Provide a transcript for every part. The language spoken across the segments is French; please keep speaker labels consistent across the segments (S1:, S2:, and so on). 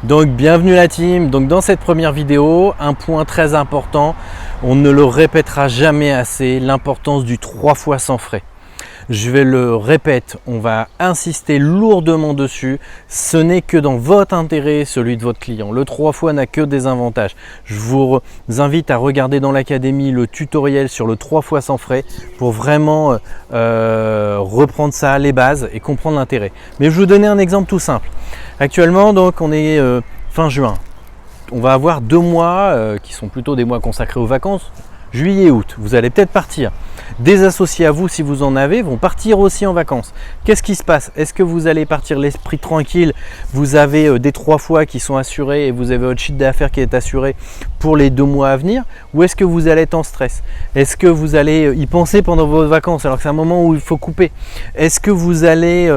S1: Donc bienvenue la team. Donc dans cette première vidéo, un point très important, on ne le répétera jamais assez, l'importance du 3 fois sans frais. Je vais le répéter, on va insister lourdement dessus. Ce n'est que dans votre intérêt, celui de votre client. Le 3 fois n'a que des avantages. Je vous invite à regarder dans l'académie le tutoriel sur le 3 fois sans frais pour vraiment reprendre ça, les bases et comprendre l'intérêt. Mais je vais vous donner un exemple tout simple. Actuellement, donc, on est fin juin. On va avoir 2 mois qui sont plutôt des mois consacrés aux vacances. Juillet et août, vous allez peut-être partir. Des associés à vous, si vous en avez, vont partir aussi en vacances. Qu'est-ce qui se passe? Est-ce que vous allez partir l'esprit tranquille? Vous avez des 3 fois qui sont assurés et vous avez votre chiffre d'affaires qui est assuré pour les 2 mois à venir? Ou est-ce que vous allez être en stress? Est-ce que vous allez y penser pendant vos vacances alors que c'est un moment où il faut couper? Est-ce que vous allez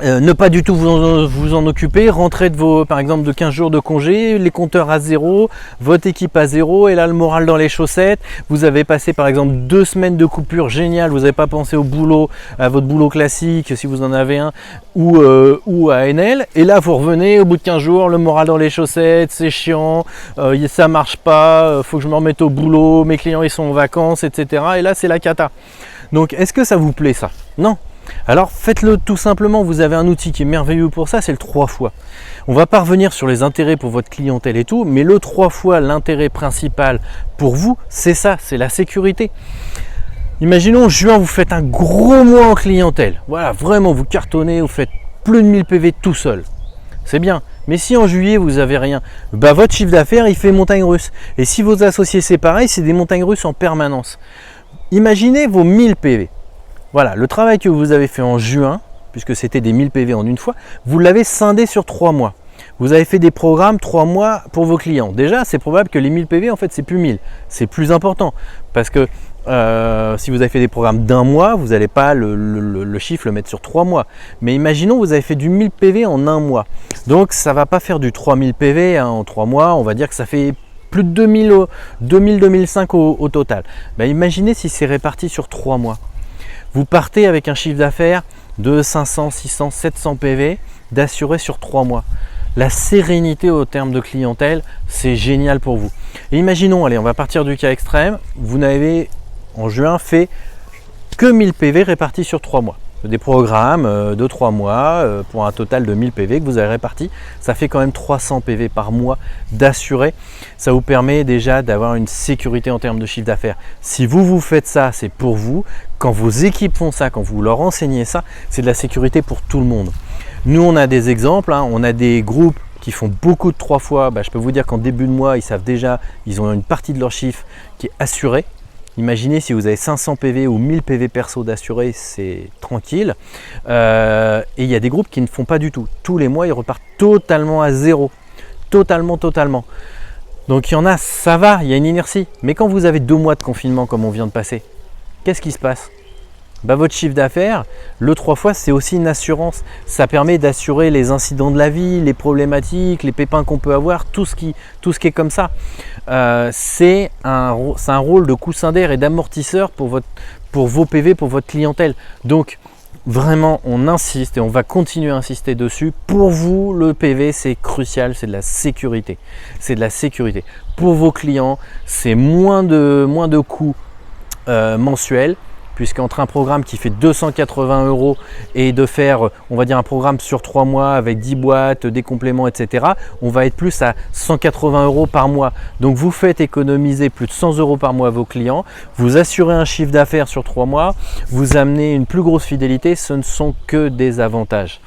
S1: ne pas du tout vous en occuper, rentrer de vos, par exemple, de 15 jours de congé, les compteurs à zéro, votre équipe à zéro, et là le moral dans les chaussettes. Vous avez passé par exemple 2 semaines de coupure géniale, vous n'avez pas pensé au boulot, à votre boulot classique si vous en avez un, ou à NL, et là vous revenez au bout de 15 jours, le moral dans les chaussettes, c'est chiant, ça marche pas, faut que je me remette au boulot, mes clients ils sont en vacances, etc. Et là c'est la cata. Donc est-ce que ça vous plaît ça? Non. Alors faites-le tout simplement, vous avez un outil qui est merveilleux pour ça, c'est le 3 fois. On va pas revenir sur les intérêts pour votre clientèle et tout, mais le 3 fois, l'intérêt principal pour vous, c'est ça, c'est la sécurité. Imaginons juin, vous faites un gros mois en clientèle. Voilà, vraiment, vous cartonnez, vous faites plus de 1000 PV tout seul. C'est bien. Mais si en juillet, vous n'avez rien, bah, votre chiffre d'affaires, il fait montagne russe. Et si vos associés, c'est pareil, c'est des montagnes russes en permanence. Imaginez vos 1000 PV. Voilà, le travail que vous avez fait en juin, puisque c'était des 1000 PV en une fois, vous l'avez scindé sur 3 mois. Vous avez fait des programmes 3 mois pour vos clients. Déjà, c'est probable que les 1000 PV, en fait, c'est plus 1000. C'est plus important. Parce que si vous avez fait des programmes d'un mois, vous n'allez pas le chiffre le mettre sur 3 mois. Mais imaginons, vous avez fait du 1000 PV en un mois. Donc, ça ne va pas faire du 3000 PV en 3 mois. On va dire que ça fait plus de 2000-2005 au total. Ben, imaginez si c'est réparti sur 3 mois. Vous partez avec un chiffre d'affaires de 500, 600, 700 PV d'assuré sur 3 mois. La sérénité au terme de clientèle, c'est génial pour vous. Et imaginons, allez, on va partir du cas extrême, vous n'avez en juin fait que 1000 PV répartis sur 3 mois. Des programmes de 3 mois pour un total de 1000 PV que vous avez répartis. Ça fait quand même 300 PV par mois d'assuré. Ça vous permet déjà d'avoir une sécurité en termes de chiffre d'affaires. Si vous faites ça, c'est pour vous. Quand vos équipes font ça, quand vous leur enseignez ça, c'est de la sécurité pour tout le monde. Nous, on a des exemples. On a des groupes qui font beaucoup de 3 fois. Je peux vous dire qu'en début de mois, ils savent déjà, ils ont une partie de leur chiffre qui est assurée. Imaginez si vous avez 500 PV ou 1000 PV perso d'assurés, c'est tranquille. Et il y a des groupes qui ne font pas du tout. Tous les mois, ils repartent totalement à zéro. Totalement. Donc il y en a, ça va, il y a une inertie. Mais quand vous avez 2 mois de confinement comme on vient de passer, qu'est-ce qui se passe? Votre chiffre d'affaires, le 3 fois, c'est aussi une assurance. Ça permet d'assurer les incidents de la vie, les problématiques, les pépins qu'on peut avoir, tout ce qui est comme ça. C'est un rôle de coussin d'air et d'amortisseur pour vos PV, pour votre clientèle. Donc, vraiment, on insiste et on va continuer à insister dessus. Pour vous, le PV, c'est crucial, c'est de la sécurité. C'est de la sécurité. Pour vos clients, c'est moins de coûts mensuels. Puisqu'entre un programme qui fait 280 € et de faire, on va dire, un programme sur 3 mois avec 10 boîtes, des compléments, etc., on va être plus à 180 € par mois. Donc, vous faites économiser plus de 100 € par mois à vos clients, vous assurez un chiffre d'affaires sur 3 mois, vous amenez une plus grosse fidélité, ce ne sont que des avantages.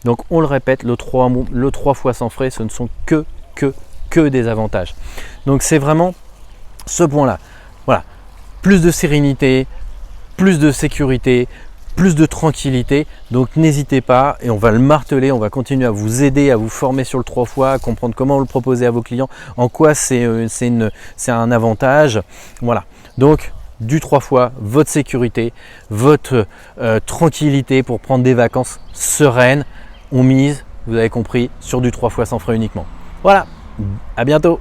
S1: Donc, on le répète, le 3 fois sans frais, ce ne sont que des avantages. Donc, c'est vraiment ce point-là. Voilà, plus de sérénité, plus de sécurité, plus de tranquillité. Donc n'hésitez pas et on va le marteler, on va continuer à vous aider, à vous former sur le 3 fois, à comprendre comment le proposer à vos clients, en quoi c'est un avantage. Voilà, donc du 3 fois, votre sécurité, votre tranquillité pour prendre des vacances sereines. On mise, vous avez compris, sur du 3 fois sans frais uniquement. Voilà, à bientôt.